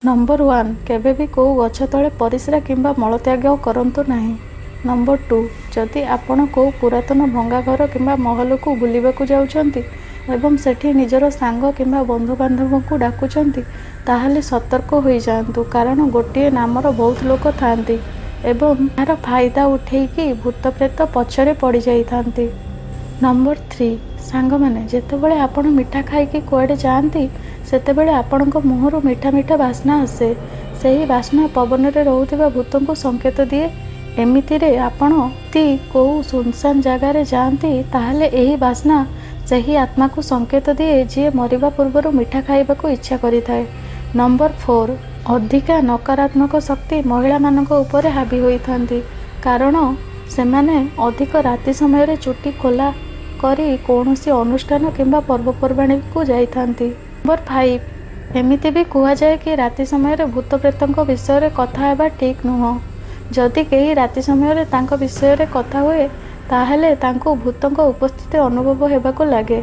Number 1 केबे भी को गछ तले परिस्रा किंबा मलत्याग करंतु नाही। नंबर 2 जदि आपण को पुरातन भंगा घर किंबा महल को बुलिबाकू जाउछंती एवं सेठी निजर सांग किंबा बंधु बांधव को डाकुछंती ताहले सतर्क होई जांतु, कारण गोटे नामर बहुत लोक थांती एवं यार फायदा उठेकी भूत प्रेत पछरे पड़ी जाइथांती। नंबर 3 सांग माने जेतेबेले आपण मिठा खाइकी कुआडे जाती सेतेबेले आपणक मुहरु मीठा मीठा बास्ना आसे। सेही बास्ना पवन रे रहुथिबा भूतों को संकेत दिए। एमिति रे आपण ती को सुनसान जगार जाती ताहले एही बास्ना सेही आत्मा को संकेत दिए जी मरिबा पूर्वरु मीठा खाइबाकू इच्छा करिथाए। नंबर 4 अधिका नकारात्मक शक्ति महिला मानक उपरे हावी होइथांती, कारण सेमाने अधिक राति समय रे चुटी खोला करी कौनसी अनुष्ठान किंबा पर्वपर्वाणी को जाइथांती। नंबर 5 एमिति भी कहा जाए कि राति समय रे भूत प्रेतों विषय रे कथा हेबा ठीक नुह। जदि केही राति समय रे तांको विषय रे कथा हुए ताहले तांको भूतों उपस्थिति अनुभव हेबाकू लागे।